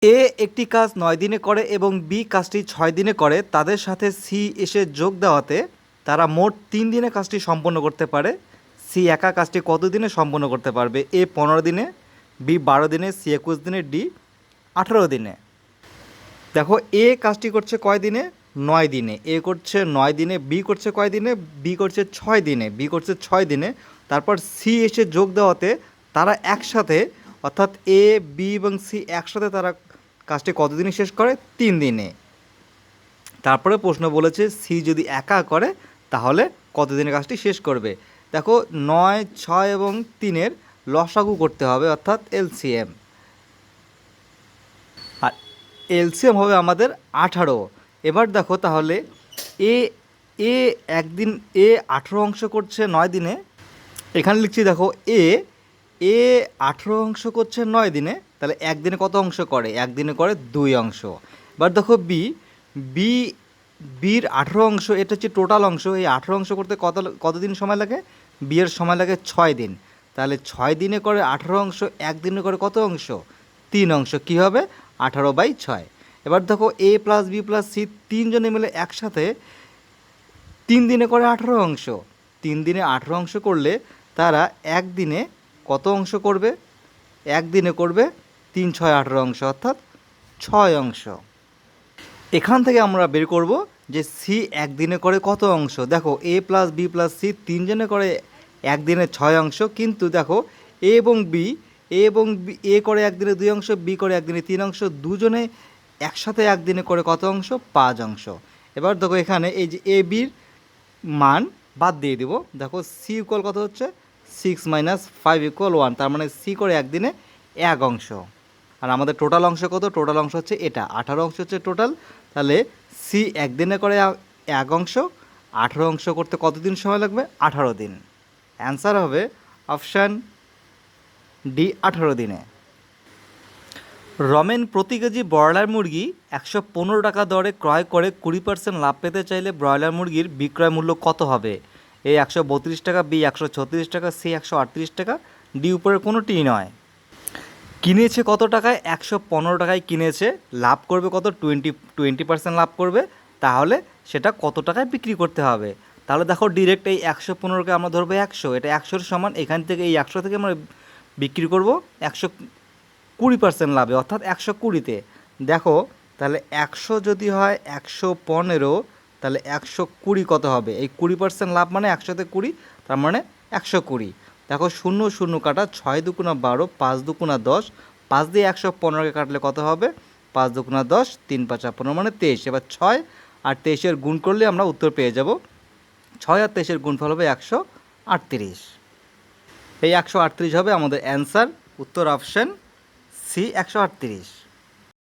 এ একটি কাজ 9 দিনে করে এবং বি কাজটি 6 দিনে করে, তাদের সাথে সি এসে যোগ দেওয়াতে তারা মোট 3 দিনে কাজটি সম্পন্ন করতে পারে। সি একা কাজটি কত দিনে সম্পন্ন করতে পারবে? এ 15 দিনে, বি 12 দিনে, সি 21 দিনে, ডি 18 দিনে। দেখো এ কাজটি করছে কয় দিনে? 9 দিনে। এ করছে 9 দিনে, বি করছে কয় দিনে? বি করছে 6 দিনে, বি করছে 6 দিনে। তারপর সি এসে যোগ দেওয়াতে তারা একসাথে, অর্থাৎ এ, বি এবং সি একসাথে তারা কাজটি কত দিনে শেষ করে? 3 দিনে। তারপরে প্রশ্ন বলেছে সি যদি একা করে তাহলে কত দিনে কাজটি শেষ করবে? দেখো 9, 6 এবং 3-এর লসাগু করতে হবে, অর্থাৎ এলসিএম। আর এলসিএম হবে আমাদের 18। এবার দেখো তাহলে এ এ একদিন এ 18 অংশ করছে 9 দিনে। এখানে লিখছি দেখো এ এ 18 অংশ করছে 9 দিনে, তাহলে একদিনে কত অংশ করে? একদিনে করে 2 অংশ। এবার দেখো বি বি বির 18 অংশ, এটা হচ্ছে টোটাল অংশ। এই 18 অংশ করতে কতদিন সময় লাগে? বি এর সময় লাগে 6 দিন। তাহলে 6 দিনে করে 18 অংশ, একদিনে করে কত অংশ? 3 অংশ। কী হবে? 18/6। এবার দেখো এ প্লাস বি প্লাস সি তিনজনে মিলে একসাথে 3 দিনে করে 18 অংশ। 3 দিনে 18 অংশ করলে তারা একদিনে কত অংশ করবে? একদিনে করবে 3, 6, 18 অংশ, অর্থাৎ 6 অংশ। এখান থেকে আমরা বের করব যে সি একদিনে করে কত অংশ। দেখো এ প্লাস বি প্লাস সি তিনজনে করে একদিনে 6 অংশ, কিন্তু দেখো এ এবং বি এ করে একদিনে 2 অংশ, বি করে একদিনে 3 অংশ, দুজনে একসাথে একদিনে করে কত অংশ? 5 অংশ। এবার দেখো এখানে এই যে এ বির মান বাদ দিয়ে দিব। দেখো সি ইকুয়াল কত হচ্ছে? 6 - 5 = 1, তার মানে সি করে একদিনে 1 অংশ। আর আমাদের টোটাল অংশ কত? টোটাল অংশ হচ্ছে এটা 18 অংশ হচ্ছে টোটাল। তাহলে সি একদিনে করে 1 অংশ, 18 অংশ করতে কতদিন সময় লাগবে? 18 দিন। অ্যান্সার হবে অপশান ডি, 18 দিনে। রমেন প্রতি কেজি ব্রয়লার মুরগি 115 টাকা দরে ক্রয় করে 20% লাভ পেতে চাইলে ব্রয়লার মুরগির বিক্রয় মূল্য কত হবে? এ 132 টাকা, বি 136 টাকা, সি 138 টাকা, ডি উপরের কোনোটিই নয়। কিনেছে কত টাকায়? 115 টাকায় কিনেছে। লাভ করবে কত? 20% লাভ করবে। তাহলে সেটা কত টাকায় বিক্রি করতে হবে? তাহলে দেখো ডিরেক্ট এই 115কে আমরা ধরবো 100, এটা 100-এর সমান। এখান থেকে এই 100 থেকে আমরা বিক্রি করব 120% লাভে, অর্থাৎ 120-তে। দেখো তাহলে 100 যদি হয় 115, তাহলে 120 কত হবে? এই 20% লাভ মানে 100-তে 20, তার মানে 120। দেখো 0 0 কাটা, 6 দুগুণা 12, 5 দুগুণা 10, 5 দিয়ে 115কে কাটলে কত হবে? 5 দুগুণা 10, 3 5 15 মানে 23। এবার 6 আর 23-এর গুণ করলে আমরা উত্তর পেয়ে যাব। 6 আর 23-এর গুণফল হবে 138। এই 138 হবে আমাদের অ্যান্সার, উত্তর অপশান সি 138।